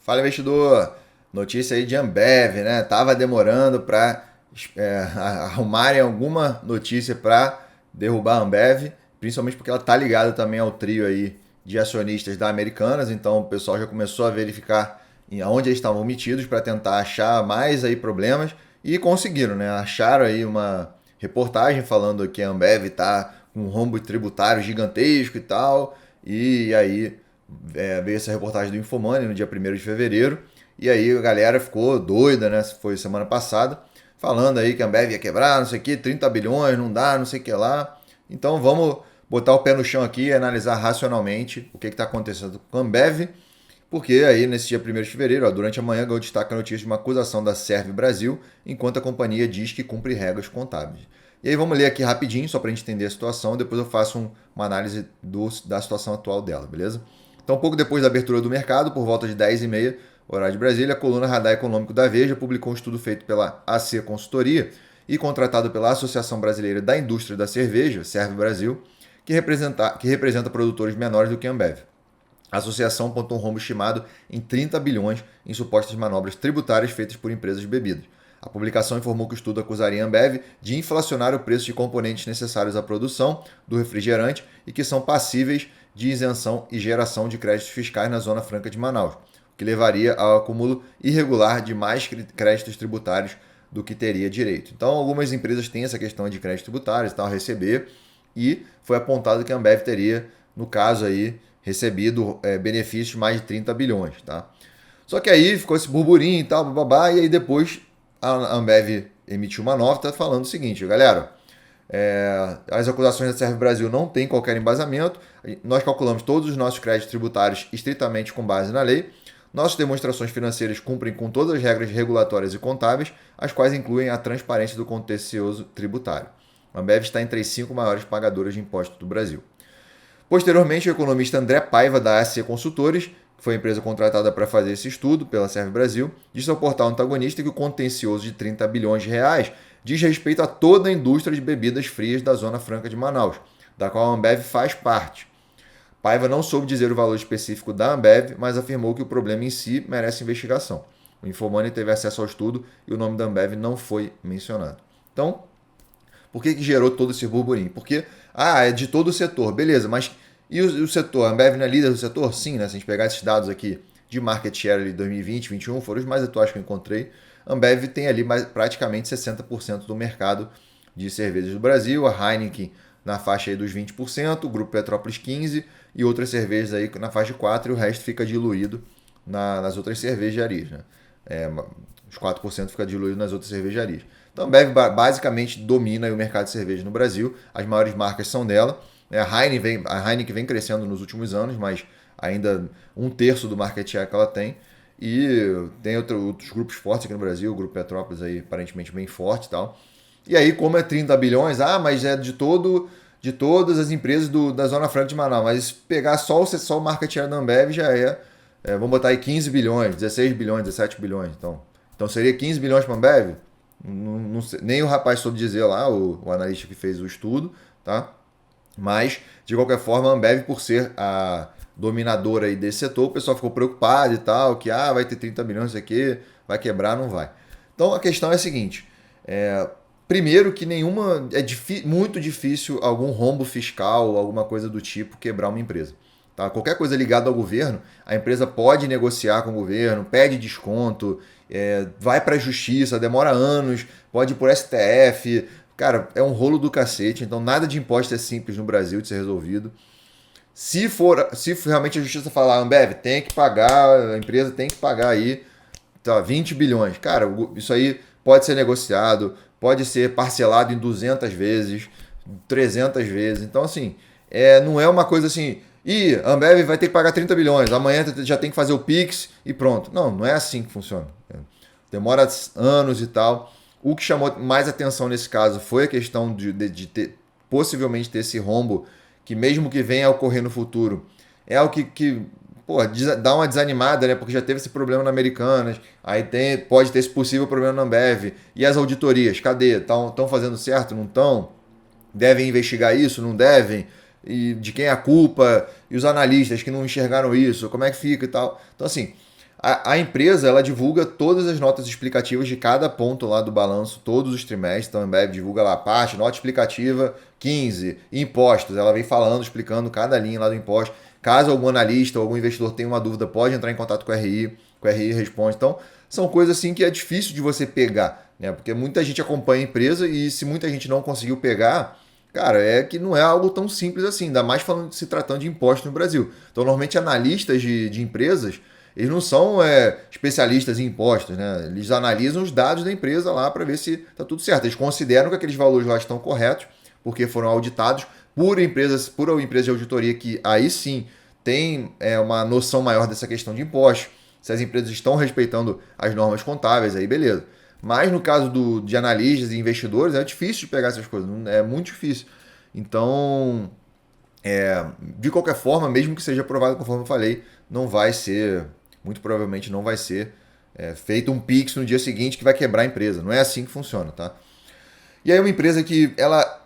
Fala, investidor. Notícia aí de Ambev, né? Tava demorando para arrumarem alguma notícia para derrubar a Ambev, principalmente porque ela tá ligada também ao trio aí de acionistas da Americanas, então o pessoal já começou a verificar onde eles estavam metidos para tentar achar mais aí problemas e conseguiram, né? Acharam aí uma reportagem falando que a Ambev tá com um rombo tributário gigantesco e tal, e aí veio essa reportagem do Infomoney no dia 1º de fevereiro. E aí a galera ficou doida, né? Foi semana passada, falando aí que a Ambev ia quebrar, não sei o que, 30 bilhões, não dá, não sei o que lá. Então vamos botar o pé no chão aqui e analisar racionalmente o que está acontecendo com a Ambev, porque aí nesse dia 1º de fevereiro, durante a manhã, eu destaco a notícia de uma acusação da Serve Brasil, enquanto a companhia diz que cumpre regras contábeis. E aí vamos ler aqui rapidinho, só para a gente entender a situação, depois eu faço uma análise da situação atual dela, beleza? Então, pouco depois da abertura do mercado, por volta de 10h30, horário de Brasília, a coluna Radar Econômico da Veja publicou um estudo feito pela AC Consultoria e contratado pela Associação Brasileira da Indústria da Cerveja, Serve Brasil, que representa produtores menores do que a Ambev. A associação apontou um rombo estimado em 30 bilhões em supostas manobras tributárias feitas por empresas de bebidas. A publicação informou que o estudo acusaria a Ambev de inflacionar o preço de componentes necessários à produção do refrigerante e que são passíveis de isenção e geração de créditos fiscais na Zona Franca de Manaus, o que levaria ao acúmulo irregular de mais créditos tributários do que teria direito. Então, algumas empresas têm essa questão de créditos tributários a receber, e foi apontado que a Ambev teria, no caso aí, recebido benefícios de mais de 30 bilhões. Tá? Só que aí ficou esse burburinho e tal, babá, e aí depois a Ambev emitiu uma nota falando o seguinte, galera, as acusações da Serve Brasil não têm qualquer embasamento, nós calculamos todos os nossos créditos tributários estritamente com base na lei, nossas demonstrações financeiras cumprem com todas as regras regulatórias e contábeis, as quais incluem a transparência do contencioso tributário. A Ambev está entre as 5 maiores pagadoras de impostos do Brasil. Posteriormente, o economista André Paiva, da AC Consultores, que foi a empresa contratada para fazer esse estudo pela Serve Brasil, disse ao portal antagonista que o contencioso de 30 bilhões de reais diz respeito a toda a indústria de bebidas frias da Zona Franca de Manaus, da qual a Ambev faz parte. Paiva não soube dizer o valor específico da Ambev, mas afirmou que o problema em si merece investigação. O Infomoney teve acesso ao estudo e o nome da Ambev não foi mencionado. Então, por que gerou todo esse burburinho? Porque, é de todo o setor, beleza, mas e o setor? A Ambev não é líder do setor? Sim, né? Se a gente pegar esses dados aqui de market share de 2020, 2021, foram os mais atuais que eu encontrei. A Ambev tem ali praticamente 60% do mercado de cervejas do Brasil, a Heineken na faixa aí dos 20%, o Grupo Petrópolis 15% e outras cervejas aí na faixa de 4%, e o resto fica diluído nas outras cervejarias. Né? Os 4% fica diluído nas outras cervejarias. Então a Ambev basicamente domina o mercado de cerveja no Brasil, as maiores marcas são dela. A Heineken vem crescendo nos últimos anos, mas ainda 1/3 do market share que ela tem. E tem outros grupos fortes aqui no Brasil, o Grupo Petrópolis aí aparentemente bem forte e tal. E aí, como é 30 bilhões, mas é de todas as empresas da Zona Franca de Manaus. Mas se pegar só o market share da Ambev já vamos botar aí 15 bilhões, 16 bilhões, 17 bilhões. Então seria 15 bilhões para a Ambev? Não sei, nem o rapaz soube dizer lá, o analista que fez o estudo, tá? Mas, de qualquer forma, a Ambev, por ser a dominadora aí desse setor, o pessoal ficou preocupado e tal, que vai ter 30 bilhões aqui, vai quebrar, não vai. Então a questão é a seguinte, primeiro que muito difícil algum rombo fiscal ou alguma coisa do tipo quebrar uma empresa. Tá? Qualquer coisa ligada ao governo, a empresa pode negociar com o governo, pede desconto, vai para a justiça, demora anos, pode ir por STF. Cara, é um rolo do cacete, então nada de imposto é simples no Brasil de ser resolvido. Se realmente a justiça falar, Ambev, tem que pagar, a empresa tem que pagar aí 20 bilhões. Cara, isso aí pode ser negociado, pode ser parcelado em 200 vezes, 300 vezes. Então, assim, não é uma coisa assim, a Ambev vai ter que pagar 30 bilhões, amanhã já tem que fazer o Pix e pronto. Não é assim que funciona. Demora anos e tal. O que chamou mais atenção nesse caso foi a questão de possivelmente ter esse rombo, que mesmo que venha a ocorrer no futuro, é o que dá uma desanimada, né? Porque já teve esse problema na Americanas, aí pode ter esse possível problema na Ambev. E as auditorias, cadê? Estão fazendo certo? Não estão? Devem investigar isso? Não devem? E de quem é a culpa? E os analistas que não enxergaram isso? Como é que fica e tal? Então, assim, A empresa, ela divulga todas as notas explicativas de cada ponto lá do balanço, todos os trimestres. Então a Ambev divulga lá a parte, nota explicativa 15, impostos. Ela vem falando, explicando cada linha lá do imposto. Caso algum analista ou algum investidor tenha uma dúvida, pode entrar em contato com o RI responde. Então, são coisas assim que é difícil de você pegar, né? Porque muita gente acompanha a empresa e se muita gente não conseguiu pegar, cara, é que não é algo tão simples assim, ainda mais falando se tratando de impostos no Brasil. Então, normalmente, analistas de empresas, eles não são especialistas em impostos, né? Eles analisam os dados da empresa lá para ver se está tudo certo. Eles consideram que aqueles valores lá estão corretos, porque foram auditados por uma empresa de auditoria que aí sim tem uma noção maior dessa questão de impostos. Se as empresas estão respeitando as normas contábeis, aí beleza. Mas no caso de analistas e investidores, é difícil de pegar essas coisas, é muito difícil. Então, de qualquer forma, mesmo que seja aprovado, conforme eu falei, não vai ser, muito provavelmente não vai ser feito um Pix no dia seguinte que vai quebrar a empresa. Não é assim que funciona, tá? E aí uma empresa que ela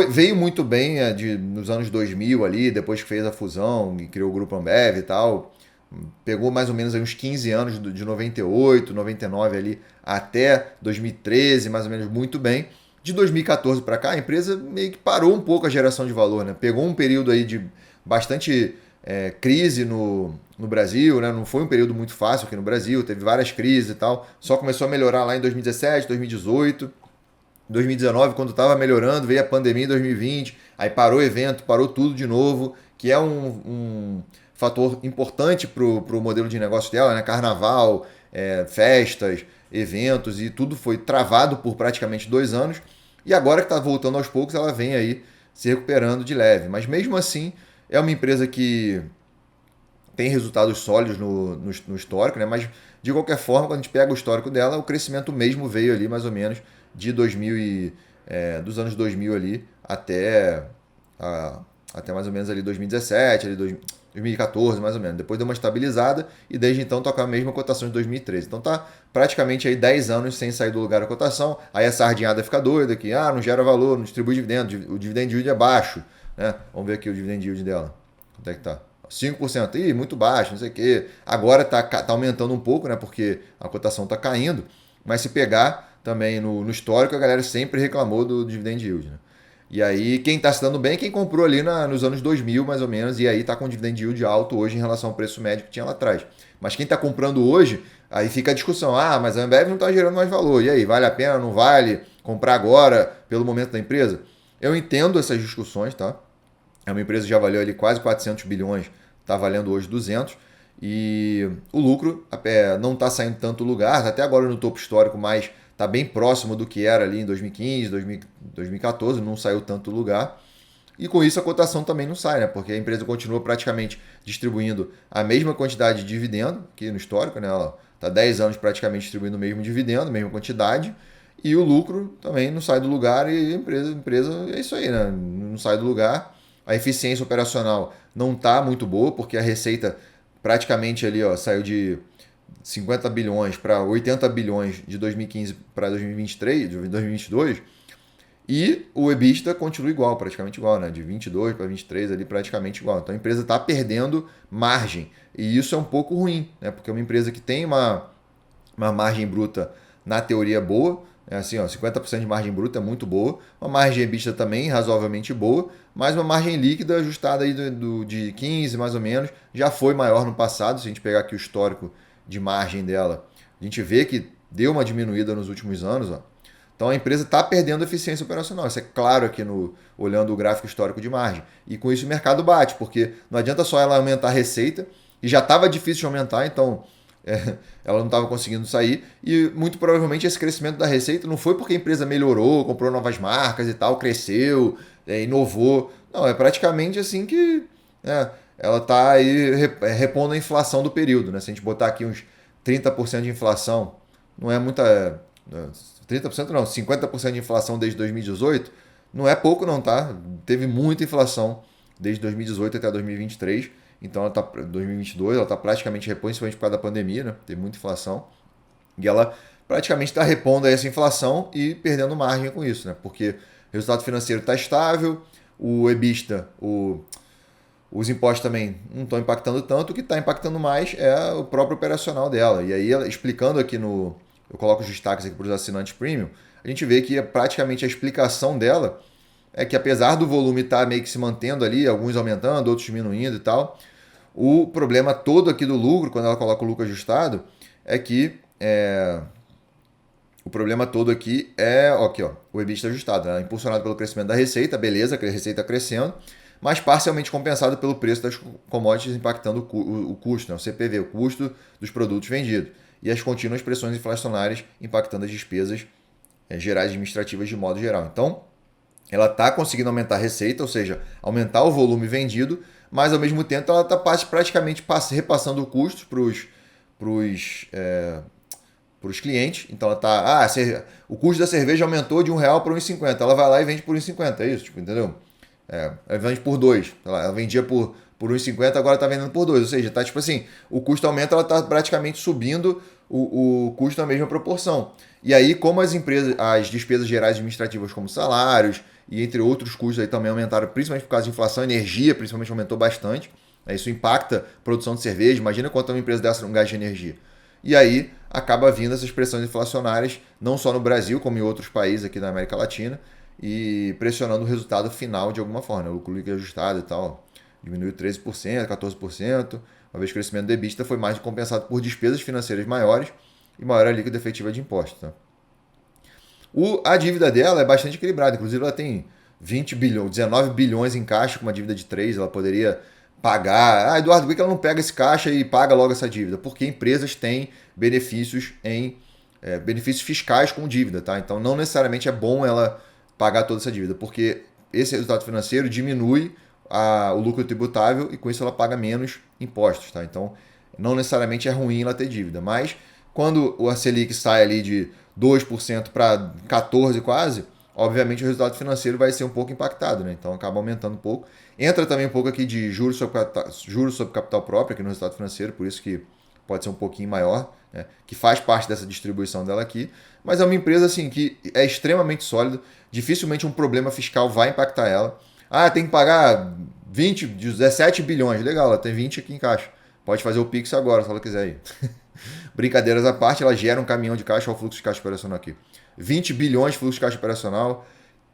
veio muito bem nos anos 2000 ali, depois que fez a fusão e criou o Grupo Ambev e tal, pegou mais ou menos aí uns 15 anos de 98, 99 ali até 2013, mais ou menos muito bem. De 2014 para cá, a empresa meio que parou um pouco a geração de valor, né? Pegou um período aí de bastante crise no Brasil, né? Não foi um período muito fácil aqui no Brasil, teve várias crises e tal. Só começou a melhorar lá em 2017, 2018. 2019, quando estava melhorando, veio a pandemia em 2020, aí parou o evento, parou tudo de novo, que é um fator importante para o modelo de negócio dela, né? Carnaval, festas, eventos e tudo foi travado por praticamente 2 anos. E agora que está voltando aos poucos, ela vem aí se recuperando de leve. Mas mesmo assim, é uma empresa que tem resultados sólidos no histórico, né? Mas de qualquer forma, quando a gente pega o histórico dela, o crescimento mesmo veio ali mais ou menos de 2000 dos anos 2000 ali até mais ou menos ali 2017, ali 2014 mais ou menos. Depois deu uma estabilizada e desde então está com a mesma cotação de 2013. Então tá praticamente aí 10 anos sem sair do lugar a cotação. Aí a sardinhada fica doida que não gera valor, não distribui dividendo, o dividend yield é baixo, né? Vamos ver aqui o dividend yield dela. Quanto é que tá? 5%, ih, muito baixo, não sei o quê. Agora tá aumentando um pouco, né? Porque a cotação tá caindo. Mas se pegar também no histórico, a galera sempre reclamou do dividend yield, né? E aí, quem está se dando bem é quem comprou ali nos anos 2000, mais ou menos, e aí está com dividend yield alto hoje em relação ao preço médio que tinha lá atrás. Mas quem está comprando hoje, aí fica a discussão. Mas a Ambev não está gerando mais valor. E aí, vale a pena, não vale comprar agora, pelo momento da empresa? Eu entendo essas discussões, tá? É uma empresa que já valeu ali quase 400 bilhões, está valendo hoje 200. E o lucro não está saindo tanto lugar, até agora no topo histórico, mas está bem próximo do que era ali em 2015, 2014, não saiu tanto lugar. E com isso a cotação também não sai, né? Porque a empresa continua praticamente distribuindo a mesma quantidade de dividendo, que no histórico, né? Ela está 10 anos praticamente distribuindo o mesmo dividendo, a mesma quantidade, e o lucro também não sai do lugar e a empresa é isso aí, né? Não sai do lugar. A eficiência operacional não está muito boa, porque a receita praticamente ali saiu de 50 bilhões para 80 bilhões de 2015 para 2023, de 2022, e o EBITDA continua igual, praticamente igual, né? De 22 para 23 ali praticamente igual. Então a empresa está perdendo margem, e isso é um pouco ruim, né? Porque é uma empresa que tem uma margem bruta na teoria boa, assim, 50% de margem bruta é muito boa, uma margem EBITDA também razoavelmente boa, mas uma margem líquida ajustada aí de 15 mais ou menos, já foi maior no passado. Se a gente pegar aqui o histórico de margem dela, a gente vê que deu uma diminuída nos últimos anos. Então a empresa está perdendo eficiência operacional. Isso é claro aqui olhando o gráfico histórico de margem. E com isso o mercado bate, porque não adianta só ela aumentar a receita, e já estava difícil de aumentar, então ela não estava conseguindo sair. E muito provavelmente esse crescimento da receita não foi porque a empresa melhorou, comprou novas marcas e tal, cresceu, inovou. Não, é praticamente assim que ela está aí repondo a inflação do período, né? Se a gente botar aqui uns 30% de inflação, não é muita... 30% não, 50% de inflação desde 2018, não é pouco não, tá? Teve muita inflação desde 2018 até 2023, então ela tá 2022, ela está praticamente repondo, principalmente por causa da pandemia, né? Teve muita inflação, e ela praticamente está repondo essa inflação e perdendo margem com isso, né? Porque o resultado financeiro está estável, o EBITDA, o Os impostos também não estão impactando tanto, o que está impactando mais é o próprio operacional dela. E aí, explicando aqui no. Eu coloco os destaques aqui para os assinantes premium, a gente vê que praticamente a explicação dela é que apesar do volume estar meio que se mantendo ali, alguns aumentando, outros diminuindo e tal, o problema todo aqui do lucro, quando ela coloca o lucro ajustado, é que o problema todo aqui é aqui, ó, o EBITDA ajustado, né? Impulsionado pelo crescimento da receita, beleza, que a receita está crescendo, mas parcialmente compensado pelo preço das commodities impactando o custo, né? O CPV, o custo dos produtos vendidos, e as contínuas pressões inflacionárias impactando as despesas gerais administrativas de modo geral. Então, ela está conseguindo aumentar a receita, ou seja, aumentar o volume vendido, mas ao mesmo tempo ela está praticamente repassando custos para os clientes. Então ela está. O custo da cerveja aumentou de R$1 para R$1,50. Ela vai lá e vende por R$1,50, é isso? Tipo, entendeu? Ela vende por 2. Ela vendia por R$1,50, agora está vendendo por 2. Ou seja, tá tipo assim, o custo aumenta, ela está praticamente subindo o custo na mesma proporção. E aí, como as despesas gerais administrativas, como salários e entre outros custos aí também aumentaram, principalmente por causa de inflação, energia principalmente aumentou bastante. Isso impacta a produção de cerveja. Imagina quanto uma empresa dessa não gasta de energia. E aí acaba vindo essas pressões inflacionárias, não só no Brasil, como em outros países aqui da América Latina, e pressionando o resultado final de alguma forma. O lucro líquido ajustado e tal diminuiu 13%, 14%, uma vez que o crescimento do EBITDA foi mais compensado por despesas financeiras maiores e maior líquida efetiva de impostos. Tá? A dívida dela é bastante equilibrada, inclusive ela tem 20 bilhões, 19 bilhões em caixa com uma dívida de 3, ela poderia pagar. Eduardo, por que ela não pega esse caixa e paga logo essa dívida? Porque empresas têm benefícios benefícios fiscais com dívida, tá? Então não necessariamente é bom ela pagar toda essa dívida, porque esse resultado financeiro diminui o lucro tributável e com isso ela paga menos impostos, tá? Então não necessariamente é ruim ela ter dívida, mas quando a Selic sai ali de 2% para 14% quase, obviamente o resultado financeiro vai ser um pouco impactado, né? Então acaba aumentando um pouco. Entra também um pouco aqui de juros sobre capital próprio aqui no resultado financeiro, por isso que pode ser um pouquinho maior, né? Que faz parte dessa distribuição dela aqui. Mas é uma empresa assim que é extremamente sólida, dificilmente um problema fiscal vai impactar ela. Tem que pagar 17 bilhões, legal, ela tem 20 aqui em caixa. Pode fazer o Pix agora, se ela quiser ir. Brincadeiras à parte, ela gera um caminhão de caixa, olha o fluxo de caixa operacional aqui. 20 bilhões de fluxo de caixa operacional,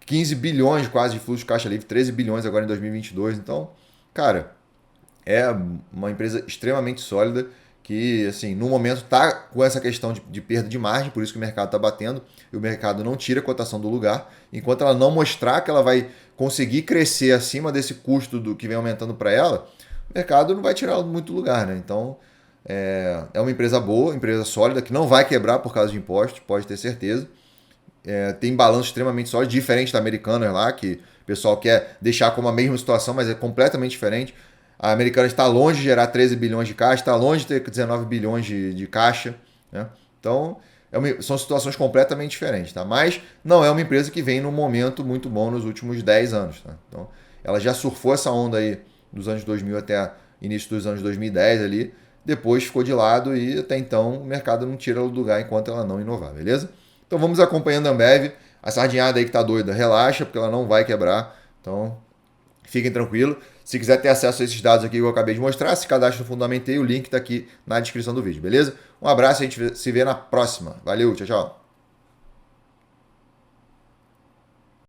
15 bilhões quase de fluxo de caixa livre, 13 bilhões agora em 2022. Então, cara, é uma empresa extremamente sólida que, assim, no momento está com essa questão de perda de margem, por isso que o mercado está batendo e o mercado não tira a cotação do lugar. Enquanto ela não mostrar que ela vai conseguir crescer acima desse custo do que vem aumentando para ela, o mercado não vai tirar ela muito lugar, né? Então, é uma empresa boa, empresa sólida, que não vai quebrar por causa de impostos, pode ter certeza. Tem balanço extremamente sólido, diferente da Americanas lá, que o pessoal quer deixar como a mesma situação, mas é completamente diferente. A Americanas está longe de gerar 13 bilhões de caixa, está longe de ter 19 bilhões de caixa. Né? Então, são situações completamente diferentes. Tá? Mas não é uma empresa que vem num momento muito bom nos últimos 10 anos. Tá? Então, ela já surfou essa onda aí dos anos 2000 até início dos anos 2010 ali, depois ficou de lado e até então o mercado não tira ela do lugar enquanto ela não inovar, beleza? Então vamos acompanhando a Ambev. A sardinhada aí que tá doida, relaxa, porque ela não vai quebrar. Então, fiquem tranquilos. Se quiser ter acesso a esses dados aqui que eu acabei de mostrar, se cadastre no Fundamentei, o link tá aqui na descrição do vídeo, beleza? Um abraço, a gente se vê na próxima. Valeu, tchau, tchau.